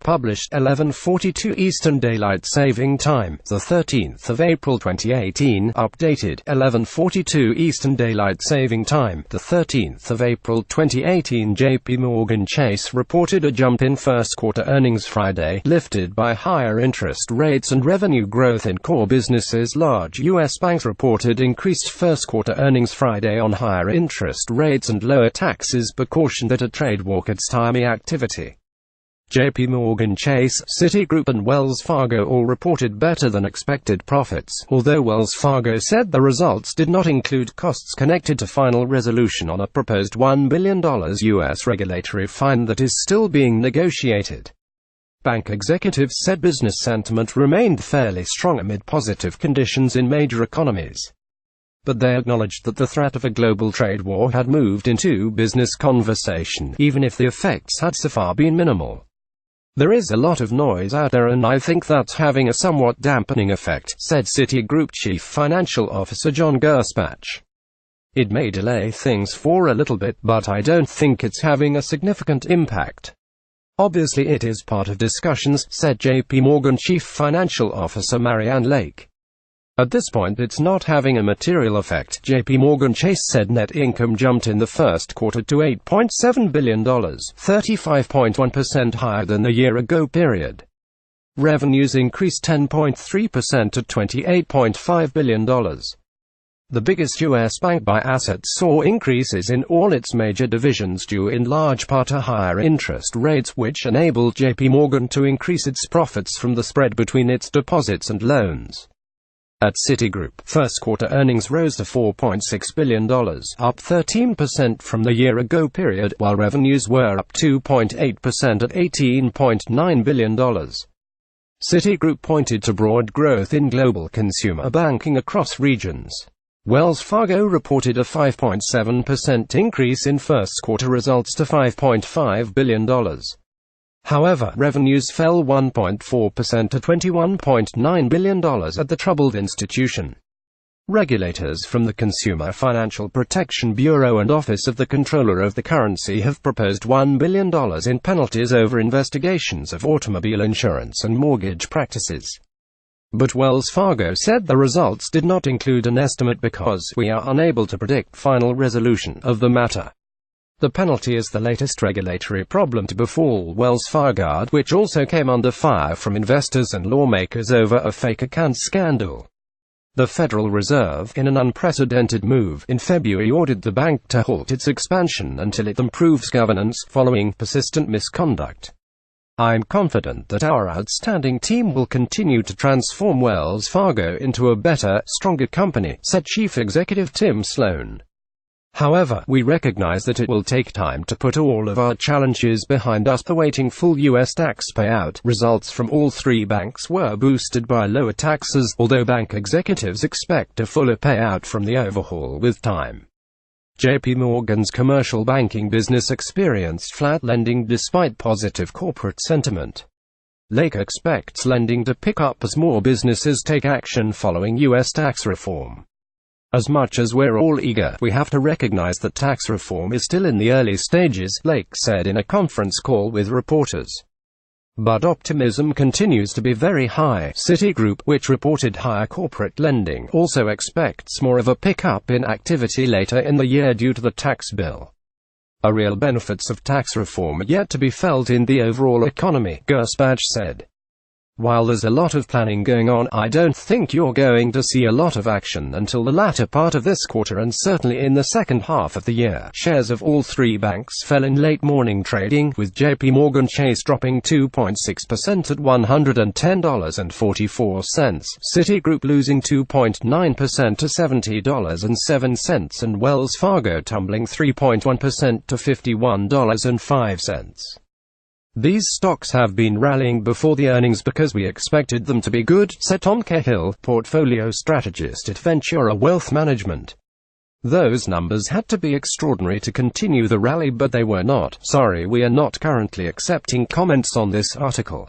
Published 11:42 Eastern Daylight Saving Time, the 13th of April 2018. Updated 11:42 Eastern Daylight Saving Time, the 13th of April 2018. JPMorgan Chase reported a jump in first quarter earnings Friday, lifted by higher interest rates and revenue growth in core businesses. Large U.S. banks reported increased first quarter earnings Friday on higher interest rates and lower taxes, but cautioned that a trade war could stymie activity. JPMorgan Chase, Citigroup and Wells Fargo all reported better than expected profits, although Wells Fargo said the results did not include costs connected to final resolution on a proposed $1 billion U.S. regulatory fine that is still being negotiated. Bank executives said business sentiment remained fairly strong amid positive conditions in major economies. But they acknowledged that the threat of a global trade war had moved into business conversation, even if the effects had so far been minimal. "There is a lot of noise out there and I think that's having a somewhat dampening effect," said Citigroup Chief Financial Officer John Gerspach. "It may delay things for a little bit, but I don't think it's having a significant impact. Obviously it is part of discussions," said JPMorgan Chief Financial Officer Marianne Lake. "At this point it's not having a material effect." JPMorgan Chase said net income jumped in the first quarter to $8.7 billion, 35.1% higher than the year-ago period. Revenues increased 10.3% to $28.5 billion. The biggest U.S. bank by assets saw increases in all its major divisions due in large part to higher interest rates, which enabled JPMorgan to increase its profits from the spread between its deposits and loans. At Citigroup, first-quarter earnings rose to $4.6 billion, up 13% from the year-ago period, while revenues were up 2.8% at $18.9 billion. Citigroup pointed to broad growth in global consumer banking across regions. Wells Fargo reported a 5.7% increase in first-quarter results to $5.5 billion. However, revenues fell 1.4% to $21.9 billion at the troubled institution. Regulators from the Consumer Financial Protection Bureau and Office of the Comptroller of the Currency have proposed $1 billion in penalties over investigations of automobile insurance and mortgage practices. But Wells Fargo said the results did not include an estimate because we are unable to predict final resolution of the matter. The penalty is the latest regulatory problem to befall Wells Fargo, which also came under fire from investors and lawmakers over a fake account scandal. The Federal Reserve, in an unprecedented move, in February ordered the bank to halt its expansion until it improves governance, following persistent misconduct. "I'm confident that our outstanding team will continue to transform Wells Fargo into a better, stronger company," said Chief Executive Tim Sloan. "However, we recognize that it will take time to put all of our challenges behind us." Awaiting full U.S. tax payout, results from all three banks were boosted by lower taxes, although bank executives expect a fuller payout from the overhaul with time. JPMorgan's commercial banking business experienced flat lending despite positive corporate sentiment. Lake expects lending to pick up as more businesses take action following U.S. tax reform. "As much as we're all eager, we have to recognize that tax reform is still in the early stages," Lake said in a conference call with reporters. But optimism continues to be very high. Citigroup, which reported higher corporate lending, also expects more of a pickup in activity later in the year due to the tax bill. "Real benefits of tax reform are yet to be felt in the overall economy," Gerspach said. "While there's a lot of planning going on, I don't think you're going to see a lot of action until the latter part of this quarter and certainly in the second half of the year." Shares of all three banks fell in late morning trading, with JPMorgan Chase dropping 2.6% at $110.44, Citigroup losing 2.9% to $70.07, and Wells Fargo tumbling 3.1% to $51.05. "These stocks have been rallying before the earnings because we expected them to be good," said Tom Cahill, portfolio strategist at Ventura Wealth Management. "Those numbers had to be extraordinary to continue the rally, but they were not." Sorry, we are not currently accepting comments on this article.